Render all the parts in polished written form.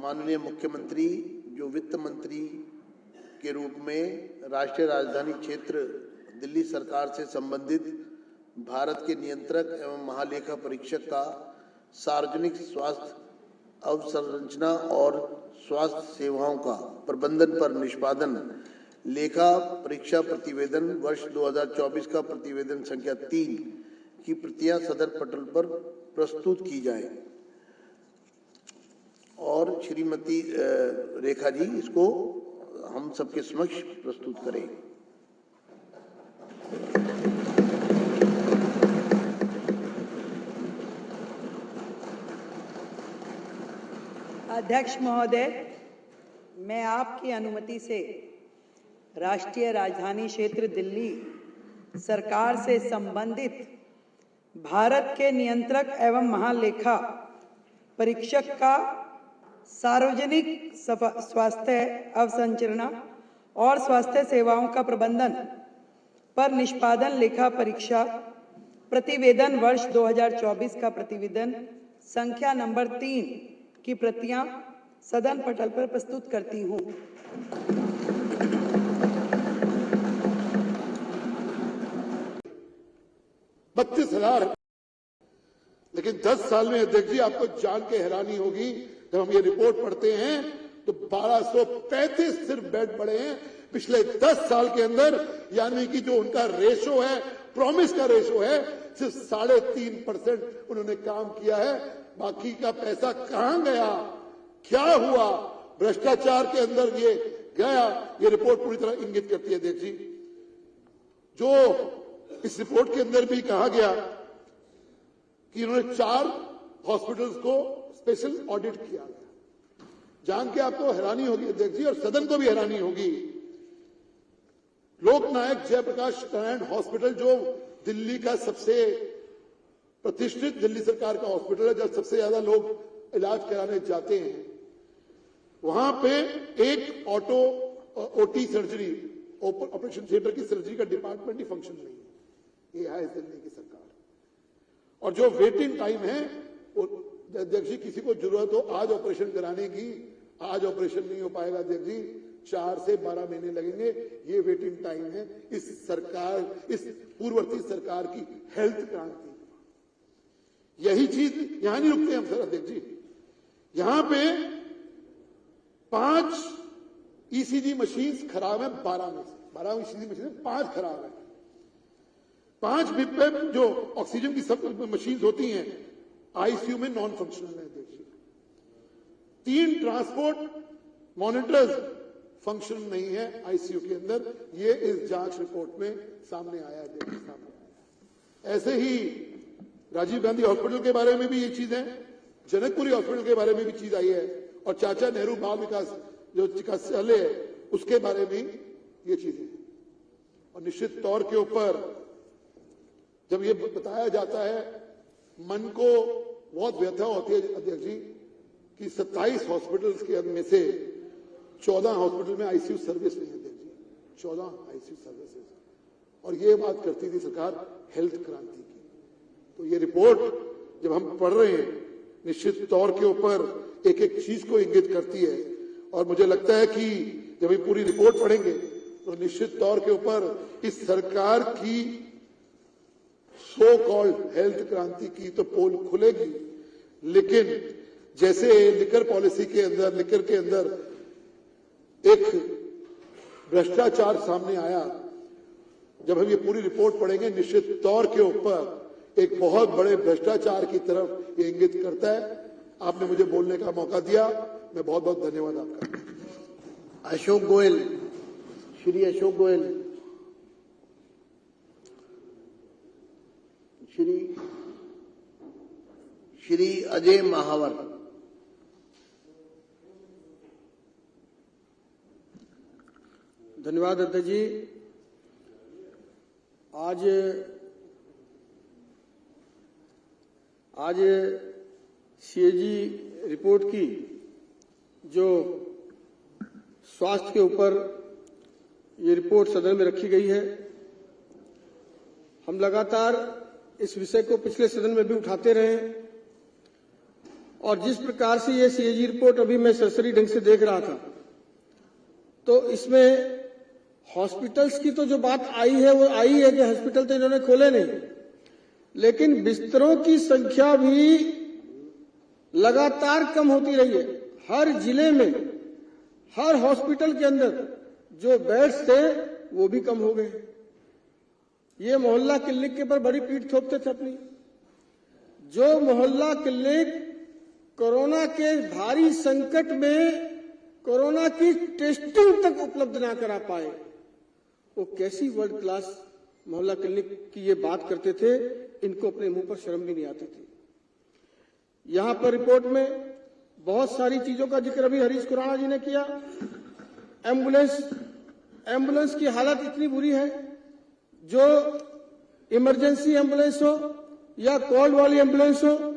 माननीय मुख्यमंत्री जो वित्त मंत्री के रूप में राष्ट्रीय राजधानी क्षेत्र दिल्ली सरकार से संबंधित भारत के नियंत्रक एवं महालेखा परीक्षक का सार्वजनिक स्वास्थ्य अवसंरचना और स्वास्थ्य सेवाओं का प्रबंधन पर निष्पादन लेखा परीक्षा प्रतिवेदन वर्ष 2024 का प्रतिवेदन संख्या 3 की प्रतियां सदर पटल पर प्रस्तुत की जाए और श्रीमती रेखा जी इसको हम सबके समक्ष प्रस्तुत करें। अध्यक्ष महोदय, मैं आपकी अनुमति से राष्ट्रीय राजधानी क्षेत्र दिल्ली सरकार से संबंधित भारत के नियंत्रक एवं महालेखा परीक्षक का सार्वजनिक स्वास्थ्य अवसंरचना और स्वास्थ्य सेवाओं का प्रबंधन पर निष्पादन लेखा परीक्षा प्रतिवेदन वर्ष 2024 का प्रतिवेदन संख्या नंबर 3 की प्रतियां सदन पटल पर प्रस्तुत करती हूं। $32,000, लेकिन 10 साल में अध्यक्ष जी आपको जान के हैरानी होगी जब हम ये रिपोर्ट पढ़ते हैं तो 1235 सिर्फ बेड पड़े हैं पिछले 10 साल के अंदर, यानी कि जो उनका रेशो है, प्रॉमिस का रेशो है, सिर्फ 3.5% उन्होंने काम किया है। बाकी का पैसा कहां गया, क्या हुआ, भ्रष्टाचार के अंदर ये गया, ये रिपोर्ट पूरी तरह इंगित करती है। अध्यक्ष जी, जो इस रिपोर्ट के अंदर भी कहा गया कि इन्होंने 4 हॉस्पिटल्स को स्पेशल ऑडिट किया गया, जान के आपको हैरानी होगी अध्यक्ष जी और सदन को भी हैरानी होगी। लोकनायक जयप्रकाश नारायण हॉस्पिटल जो दिल्ली का सबसे प्रतिष्ठित दिल्ली सरकार का हॉस्पिटल है, जब सबसे ज्यादा लोग इलाज कराने जाते हैं, वहां पे एक ओटी सर्जरी ऑपरेशन थिएटर की सर्जरी का डिपार्टमेंट ही फंक्शन नहीं है। ये है दिल्ली की सरकार। और जो वेटिंग टाइम है अध्यक्ष जी, किसी को जरूरत हो आज ऑपरेशन कराने की, आज ऑपरेशन नहीं हो पाएगा अध्यक्ष जी, 4 से 12 महीने लगेंगे। ये वेटिंग टाइम है इस सरकार, इस पूर्ववर्ती सरकार की हेल्थ क्रांति। यही चीज यहां नहीं रुकते हम सर अध्यक्ष जी, यहां पे 5 ईसीजी मशीन खराब है, 12 ईसीजी मशीन 5 खराब है। 5 बिपैप जो ऑक्सीजन की सब मशीन होती हैं आईसीयू में नॉन फंक्शनल है अध्यक्ष जी। 3 ट्रांसपोर्ट मॉनिटर्स फंक्शन नहीं है आईसीयू के अंदर, ये इस जांच रिपोर्ट में सामने आया अध्यक्ष, सामने आया। ऐसे ही राजीव गांधी हॉस्पिटल के बारे में भी ये चीज है, जनकपुरी हॉस्पिटल के बारे में भी चीज आई है, और चाचा नेहरू बाल विकास जो चिकित्सालय है उसके बारे में ये चीजें। और निश्चित तौर के ऊपर जब ये बताया जाता है, मन को बहुत व्यथा होती है अध्यक्ष जी कि 27 हॉस्पिटल्स के में से 14 हॉस्पिटल में आईसीयू सर्विस नहीं है अध्यक्ष जी, 14 आईसीयू सर्विसेज। और ये बात करती थी सरकार हेल्थ क्रांति की। तो ये रिपोर्ट जब हम पढ़ रहे हैं निश्चित तौर के ऊपर एक एक चीज को इंगित करती है, और मुझे लगता है कि जब ये पूरी रिपोर्ट पढ़ेंगे तो निश्चित तौर के ऊपर इस सरकार की सो कॉल्ड हेल्थ क्रांति की तो पोल खुलेगी। लेकिन जैसे लिकर पॉलिसी के अंदर, लिकर के अंदर एक भ्रष्टाचार सामने आया, जब हम ये पूरी रिपोर्ट पढ़ेंगे निश्चित तौर के ऊपर एक बहुत बड़े भ्रष्टाचार की तरफ ये इंगित करता है। आपने मुझे बोलने का मौका दिया, मैं बहुत बहुत धन्यवाद आपका। अशोक गोयल, श्री अशोक गोयल, श्री अजय महावर, धन्यवाद अध्यक्ष जी। आज सीएजी रिपोर्ट की जो स्वास्थ्य के ऊपर ये रिपोर्ट सदन में रखी गई है, हम लगातार इस विषय को पिछले सदन में भी उठाते रहे और जिस प्रकार से ये सीएजी रिपोर्ट अभी मैं सरसरी ढंग से देख रहा था, तो इसमें हॉस्पिटल्स की तो जो बात आई है वो आई है कि हॉस्पिटल तो इन्होंने खोले नहीं, लेकिन बिस्तरों की संख्या भी लगातार कम होती रही है। हर जिले में, हर हॉस्पिटल के अंदर जो बेड्स थे वो भी कम हो गए। ये मोहल्ला क्लिनिक के ऊपर बड़ी पीठ थोपते थे अपनी। जो मोहल्ला क्लिनिक कोरोना के भारी संकट में कोरोना की टेस्टिंग तक उपलब्ध ना करा पाए, वो कैसी वर्ल्ड क्लास मोहल्ला क्लिनिक की ये बात करते थे, इनको अपने मुंह पर शर्म भी नहीं आती थी। यहां पर रिपोर्ट में बहुत सारी चीजों का जिक्र अभी हरीश खुराना जी ने किया। एम्बुलेंस की हालत इतनी बुरी है, जो इमरजेंसी एम्बुलेंस हो या कॉल वाली एम्बुलेंस हो,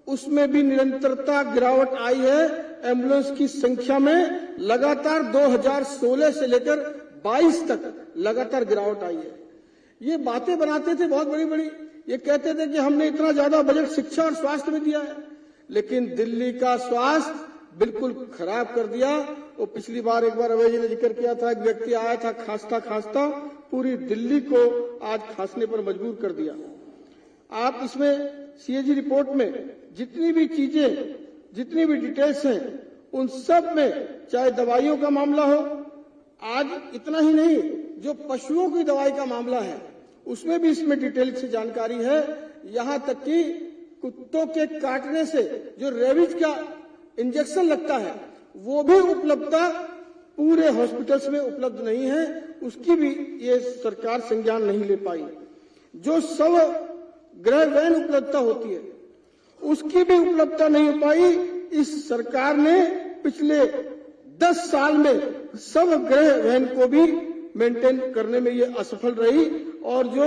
उसमें भी निरंतरता गिरावट आई है। एम्बुलेंस की संख्या में लगातार 2016 से लेकर 22 तक लगातार गिरावट आई है। ये बातें बनाते थे बहुत बड़ी बड़ी, ये कहते थे कि हमने इतना ज्यादा बजट शिक्षा और स्वास्थ्य में दिया है, लेकिन दिल्ली का स्वास्थ्य बिल्कुल खराब कर दिया। वो पिछली बार एक बार अभय जी ने जिक्र किया था, एक व्यक्ति आया था खांसता खांसता, पूरी दिल्ली को आज खांसने पर मजबूर कर दिया। आप इसमें सीएजी रिपोर्ट में जितनी भी चीजें, जितनी भी डिटेल्स हैं, उन सब में चाहे दवाइयों का मामला हो, आज इतना ही नहीं, जो पशुओं की दवाई का मामला है उसमें भी इसमें डिटेल से जानकारी है। यहां तक कि कुत्तों के काटने से जो रेबीज का इंजेक्शन लगता है वो भी उपलब्धता पूरे हॉस्पिटल्स में उपलब्ध नहीं है, उसकी भी ये सरकार संज्ञान नहीं ले पाई। जो शव गृह वैन उपलब्धता होती है उसकी भी उपलब्धता नहीं हो पाई। इस सरकार ने पिछले 10 साल में सब गृह वैन को भी मेंटेन करने में ये असफल रही, और जो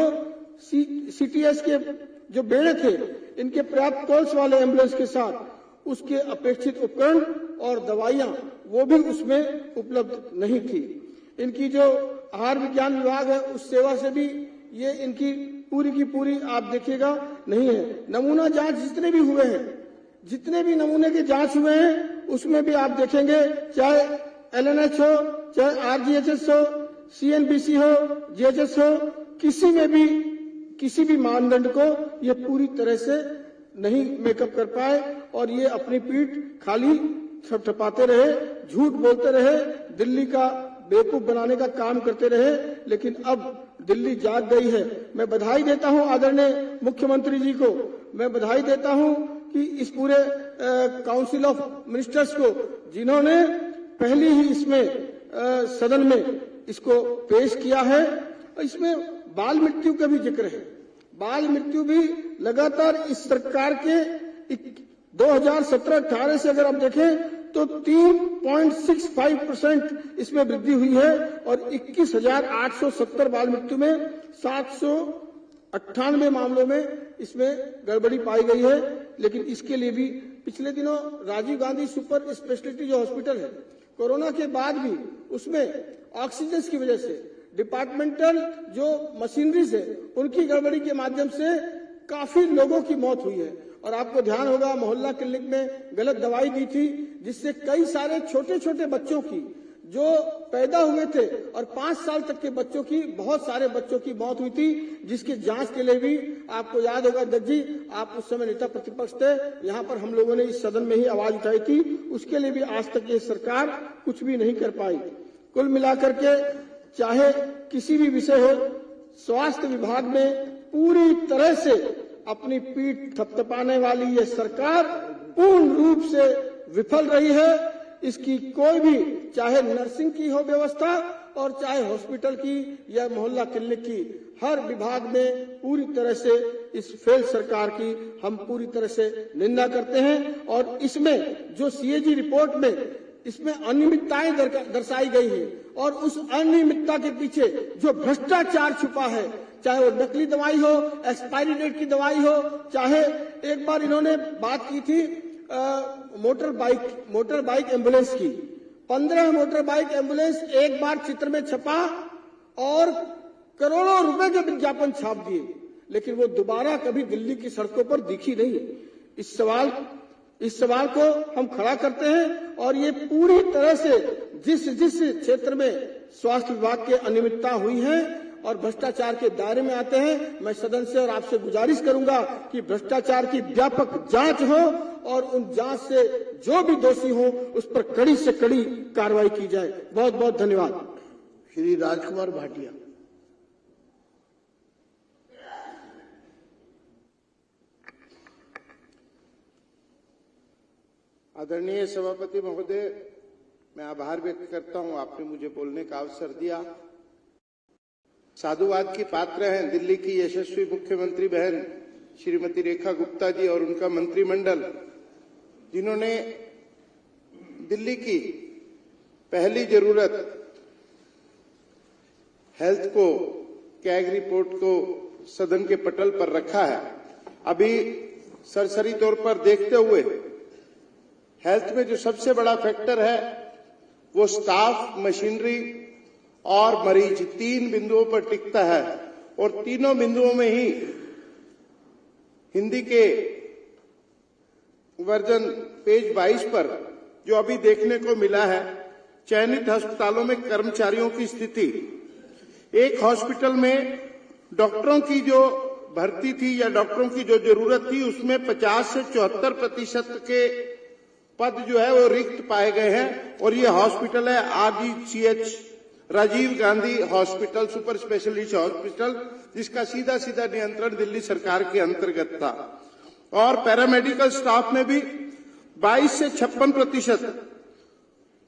सीटीएस के जो बेड़े थे, इनके पर्याप्त कॉल्स वाले एम्बुलेंस के साथ उसके अपेक्षित उपकरण और दवाइयां वो भी उसमें उपलब्ध नहीं थी। इनकी जो आहार विज्ञान विभाग है उस सेवा से भी ये इनकी पूरी की पूरी आप देखिएगा नहीं है। नमूना जांच जितने भी हुए हैं, जितने भी नमूने के जांच हुए हैं, उसमें भी आप देखेंगे, चाहे एलएनएच हो, चाहे आरजीएचएस हो, सीएनबीसी हो, जीएचएस हो, किसी में भी किसी भी मानदंड को ये पूरी तरह से नहीं मेकअप कर पाए, और ये अपनी पीठ खाली थपथपाते रहे, झूठ बोलते रहे, दिल्ली का बेवकूफ बनाने का काम करते रहे। लेकिन अब दिल्ली जाग गई है। मैं बधाई देता हूं आदरणीय मुख्यमंत्री जी को, मैं बधाई देता हूं कि इस पूरे काउंसिल ऑफ मिनिस्टर्स को, जिन्होंने पहली ही इसमें सदन में इसको पेश किया है। इसमें बाल मृत्यु का भी जिक्र है। बाल मृत्यु भी लगातार इस सरकार के 2017-18 से अगर आप देखें तो 3.65% इसमें वृद्धि हुई है, और 21,870 बाल मृत्यु में 798 मामलों में इसमें गड़बड़ी पाई गई है। लेकिन इसके लिए भी पिछले दिनों राजीव गांधी सुपर स्पेशलिटी जो हॉस्पिटल है, कोरोना के बाद भी उसमें ऑक्सीजन की वजह से, डिपार्टमेंटल जो मशीनरीज है उनकी गड़बड़ी के माध्यम से काफी लोगों की मौत हुई है। और आपको ध्यान होगा, मोहल्ला क्लिनिक में गलत दवाई दी थी, जिससे कई सारे छोटे छोटे बच्चों की जो पैदा हुए थे और 5 साल तक के बच्चों की, बहुत सारे बच्चों की मौत हुई थी, जिसकी जांच के लिए भी आपको याद होगा दत्त जी, आप उस समय नेता प्रतिपक्ष थे, यहाँ पर हम लोगों ने इस सदन में ही आवाज उठाई थी, उसके लिए भी आज तक ये सरकार कुछ भी नहीं कर पाई। कुल मिलाकर के चाहे किसी भी विषय हो, स्वास्थ्य विभाग में पूरी तरह से अपनी पीठ थपथपाने वाली ये सरकार पूर्ण रूप से विफल रही है। इसकी कोई भी, चाहे नर्सिंग की हो व्यवस्था और चाहे हॉस्पिटल की या मोहल्ला क्लिनिक की, हर विभाग में पूरी तरह से इस फेल सरकार की हम पूरी तरह से निंदा करते हैं। और इसमें जो सीएजी रिपोर्ट में इसमें अनियमितताएं दर्शाई गई है, और उस अनियमितता के पीछे जो भ्रष्टाचार छुपा है, चाहे वो नकली दवाई हो, एक्सपायरी डेट की दवाई हो, चाहे एक बार इन्होंने बात की थी मोटर बाइक एम्बुलेंस की, 15 मोटर बाइक एम्बुलेंस एक बार चित्र में छपा और करोड़ों रुपए के विज्ञापन छाप दिए, लेकिन वो दोबारा कभी दिल्ली की सड़कों पर दिखी नहीं। इस सवाल इस सवाल को हम खड़ा करते हैं और ये पूरी तरह से जिस जिस क्षेत्र में स्वास्थ्य विभाग की अनियमितता हुई है और भ्रष्टाचार के दायरे में आते हैं, मैं सदन से और आपसे गुजारिश करूंगा कि भ्रष्टाचार की व्यापक जांच हो और उन जांच से जो भी दोषी हो उस पर कड़ी से कड़ी कार्रवाई की जाए। बहुत बहुत धन्यवाद। श्री राजकुमार भाटिया। आदरणीय सभापति महोदय, मैं आभार व्यक्त करता हूं, आपने मुझे बोलने का अवसर दिया। साधुवाद की पात्र हैं दिल्ली की यशस्वी मुख्यमंत्री बहन श्रीमती रेखा गुप्ता जी और उनका मंत्रिमंडल, जिन्होंने दिल्ली की पहली जरूरत हेल्थ को, कैग रिपोर्ट को सदन के पटल पर रखा है। अभी सरसरी तौर पर देखते हुए हेल्थ में जो सबसे बड़ा फैक्टर है वो स्टाफ, मशीनरी और मरीज, 3 बिंदुओं पर टिकता है और तीनों बिंदुओं में ही हिंदी के वर्जन पेज 22 पर जो अभी देखने को मिला है, चयनित अस्पतालों में कर्मचारियों की स्थिति, एक हॉस्पिटल में डॉक्टरों की जो भर्ती थी या डॉक्टरों की जो जरूरत थी उसमें 50 से 74% के पद जो है वो रिक्त पाए गए हैं और ये हॉस्पिटल है RGCH, Rajiv Gandhi hospital, super specialist hospital, जिसका सीधा सीधा नियंत्रण दिल्ली सरकार के अंतर्गत था। और पैरामेडिकल स्टाफ में भी 22 से 56%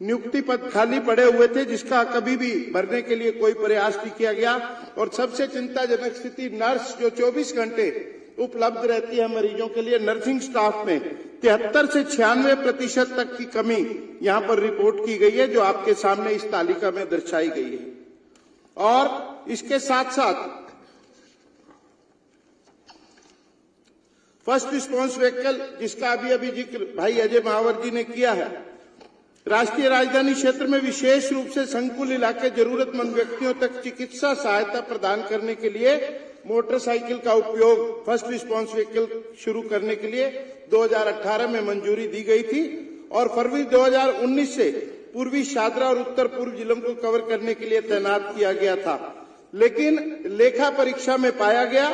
नियुक्ति पद खाली पड़े हुए थे, जिसका कभी भी भरने के लिए कोई प्रयास नहीं किया गया। और सबसे चिंताजनक स्थिति नर्स, जो 24 घंटे उपलब्ध रहती है मरीजों के लिए, नर्सिंग स्टाफ में 73 से 96% तक की कमी यहां पर रिपोर्ट की गई है, जो आपके सामने इस तालिका में दर्शाई गई है। और इसके साथ साथ फर्स्ट रिस्पांस व्हीकल, जिसका अभी जिक्र भाई अजय महावर जी ने किया है, राष्ट्रीय राजधानी क्षेत्र में विशेष रूप से संकुल इलाके जरूरतमंद व्यक्तियों तक चिकित्सा सहायता प्रदान करने के लिए मोटरसाइकिल का उपयोग फर्स्ट रिस्पांस व्हीकल शुरू करने के लिए 2018 में मंजूरी दी गई थी और फरवरी 2019 से पूर्वी शादरा और उत्तर पूर्व जिलों को कवर करने के लिए तैनात किया गया था। लेकिन लेखा परीक्षा में पाया गया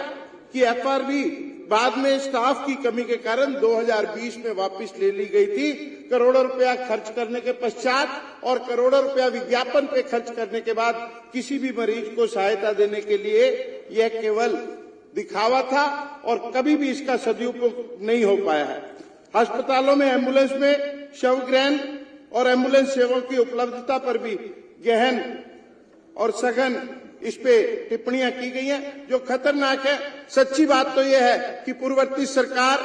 कि FRB बाद में स्टाफ की कमी के कारण 2020 में वापस ले ली गई थी। करोड़ों रुपया खर्च करने के पश्चात और करोड़ों रुपया विज्ञापन पे खर्च करने के बाद किसी भी मरीज को सहायता देने के लिए यह केवल दिखावा था और कभी भी इसका सदुपयोग नहीं हो पाया है। अस्पतालों में एम्बुलेंस में शवग्रहण और एम्बुलेंस सेवाओं की उपलब्धता पर भी गहन और सघन इस पे टिप्पणियां की गई हैं, जो खतरनाक है। सच्ची बात तो यह है कि पूर्ववर्ती सरकार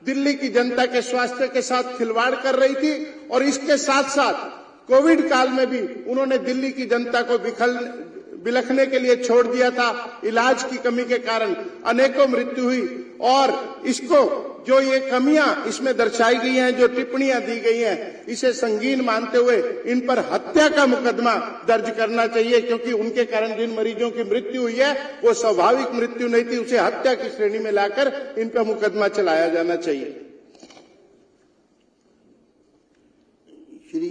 दिल्ली की जनता के स्वास्थ्य के साथ खिलवाड़ कर रही थी और इसके साथ साथ कोविड काल में भी उन्होंने दिल्ली की जनता को बिलखने के लिए छोड़ दिया था। इलाज की कमी के कारण अनेकों मृत्यु हुई और इसको जो ये कमियां इसमें दर्शाई गई हैं, जो टिप्पणियां दी गई हैं, इसे संगीन मानते हुए इन पर हत्या का मुकदमा दर्ज करना चाहिए, क्योंकि उनके कारण जिन मरीजों की मृत्यु हुई है वो स्वाभाविक मृत्यु नहीं थी, उसे हत्या की श्रेणी में लाकर इन पर मुकदमा चलाया जाना चाहिए। श्री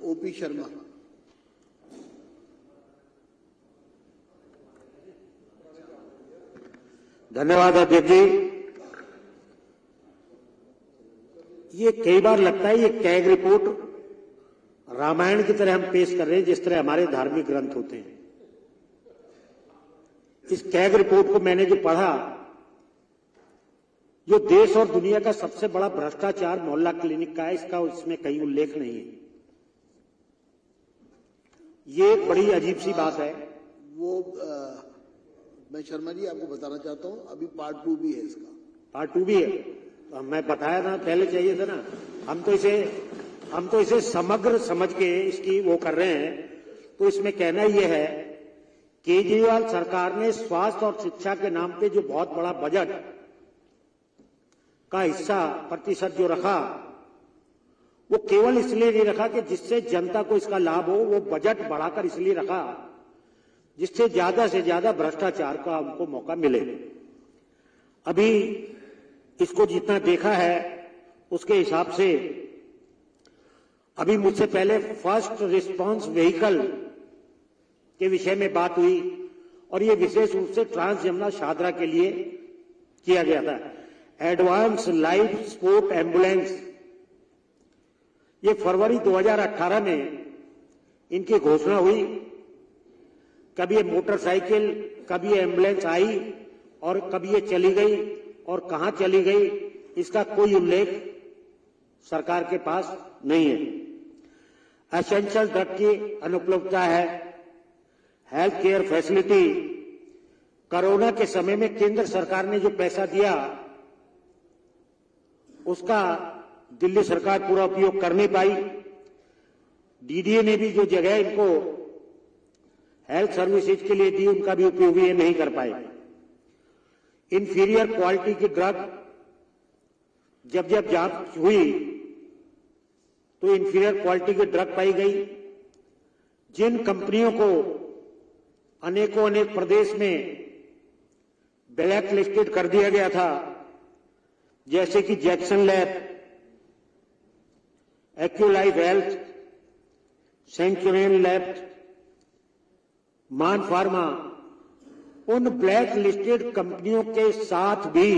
OP शर्मा। धन्यवाद अध्यक्ष जी। ये कई बार लगता है ये कैग रिपोर्ट रामायण की तरह हम पेश कर रहे हैं, जिस तरह हमारे धार्मिक ग्रंथ होते हैं। इस कैग रिपोर्ट को मैंने जो पढ़ा, जो देश और दुनिया का सबसे बड़ा भ्रष्टाचार मोहल्ला क्लिनिक का है, इसका इसमें कहीं उल्लेख नहीं है। ये एक बड़ी अजीब सी बात है। मैं शर्मा जी आपको बताना चाहता हूं, अभी पार्ट 2 भी है इसका। पार्ट 2 भी है, तो मैं बताया था पहले, चाहिए था ना। हम तो इसे समग्र समझ के इसकी वो कर रहे हैं। तो इसमें कहना यह है, केजरीवाल सरकार ने स्वास्थ्य और शिक्षा के नाम पे जो बहुत बड़ा बजट का हिस्सा प्रतिशत जो रखा, वो केवल इसलिए नहीं रखा कि जिससे जनता को इसका लाभ हो, वो बजट बढ़ाकर इसलिए रखा जिससे ज्यादा से ज्यादा भ्रष्टाचार का हमको मौका मिले। अभी इसको जितना देखा है उसके हिसाब से अभी मुझसे पहले फर्स्ट रिस्पांस व्हीकल के विषय में बात हुई और ये विशेष रूप से ट्रांस यमुना शाहदरा के लिए किया गया था। एडवांस लाइफ सपोर्ट एम्बुलेंस, ये फरवरी 2018 में इनकी घोषणा हुई। कभी ये मोटरसाइकिल, कभी ये एम्बुलेंस आई और कभी ये चली गई और कहां चली गई, इसका कोई उल्लेख सरकार के पास नहीं है। एसेंशियल ड्रग की अनुपलब्धता है। हेल्थ केयर फैसिलिटी, कोरोना के समय में केंद्र सरकार ने जो पैसा दिया उसका दिल्ली सरकार पूरा उपयोग कर नहीं पाई। डीडीए ने भी जो जगह इनको हेल्थ सर्विसेज के लिए दी उनका भी उपयोग ये नहीं कर पाए। इंफीरियर क्वालिटी की ड्रग जब जब जांच हुई तो इंफीरियर क्वालिटी की ड्रग पाई गई। जिन कंपनियों को अनेकों अनेक प्रदेश में ब्लैक लिस्टेड कर दिया गया था, जैसे कि Jackson lab, Aculife health, Centurion lab, Maan pharma, उन ब्लैक लिस्टेड कंपनियों के साथ भी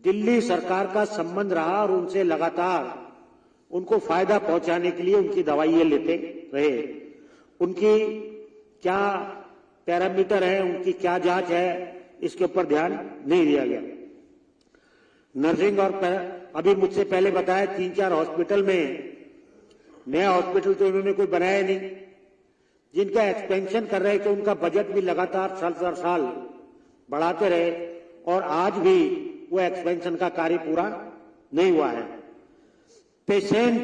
दिल्ली सरकार का संबंध रहा और उनसे लगातार उनको फायदा पहुंचाने के लिए उनकी दवाइयां लेते रहे। उनकी क्या पैरामीटर है, उनकी क्या जांच है, इसके ऊपर ध्यान नहीं दिया गया। नर्सिंग और अभी मुझसे पहले बताया 3-4 हॉस्पिटल में, नया हॉस्पिटल तो उन्होंने कोई बनाया नहीं। जिनका एक्सपेंशन कर रहे थे उनका बजट भी लगातार साल दर साल बढ़ाते रहे और आज भी वो एक्सपेंशन का कार्य पूरा नहीं हुआ है। पेशेंट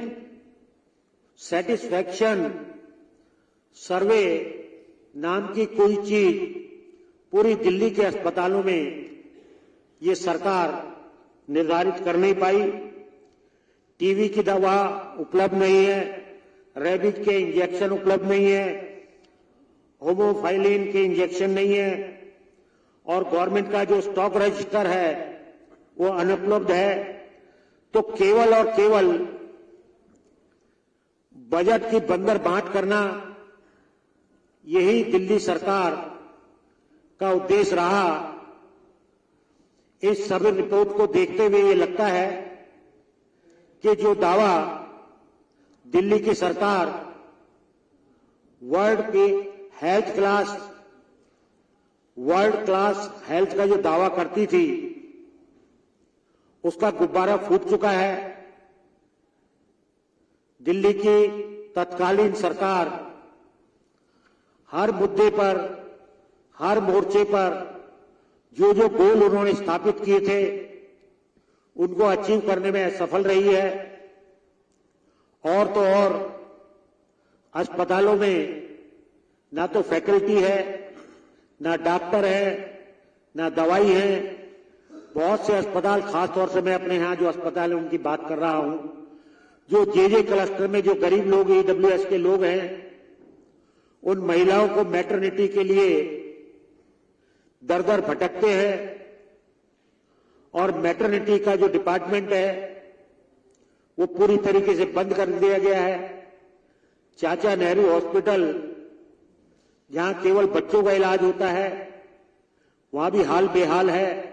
सेटिस्फैक्शन सर्वे नाम की कोई चीज पूरी दिल्ली के अस्पतालों में ये सरकार निर्धारित कर नहीं पाई। टीबी की दवा उपलब्ध नहीं है, रेबीज के इंजेक्शन उपलब्ध नहीं है, होमोफाइलिन के इंजेक्शन नहीं है और गवर्नमेंट का जो स्टॉक रजिस्टर है वो अनुपलब्ध है। तो केवल और केवल बजट की बंदर बांट करना यही दिल्ली सरकार का उद्देश्य रहा। इस सभी रिपोर्ट को देखते हुए ये लगता है कि जो दावा दिल्ली की सरकार वर्ल्ड क्लास हेल्थ का जो दावा करती थी उसका गुब्बारा फूट चुका है। दिल्ली की तत्कालीन सरकार हर मुद्दे पर, हर मोर्चे पर जो जो गोल उन्होंने स्थापित किए थे उनको अचीव करने में सफल रही है। और तो और अस्पतालों में ना तो फैकल्टी है, ना डॉक्टर है, ना दवाई है। बहुत से अस्पताल, खासतौर से मैं अपने यहां जो अस्पताल है उनकी बात कर रहा हूं, जो जे क्लस्टर में जो गरीब लोग, ईडब्ल्यूएस के लोग हैं, उन महिलाओं को मैटरनिटी के लिए दर दर भटकते हैं और मैटरनिटी का जो डिपार्टमेंट है वो पूरी तरीके से बंद कर दिया गया है। चाचा नेहरू हॉस्पिटल, जहां केवल बच्चों का इलाज होता है, वहां भी हाल बेहाल है।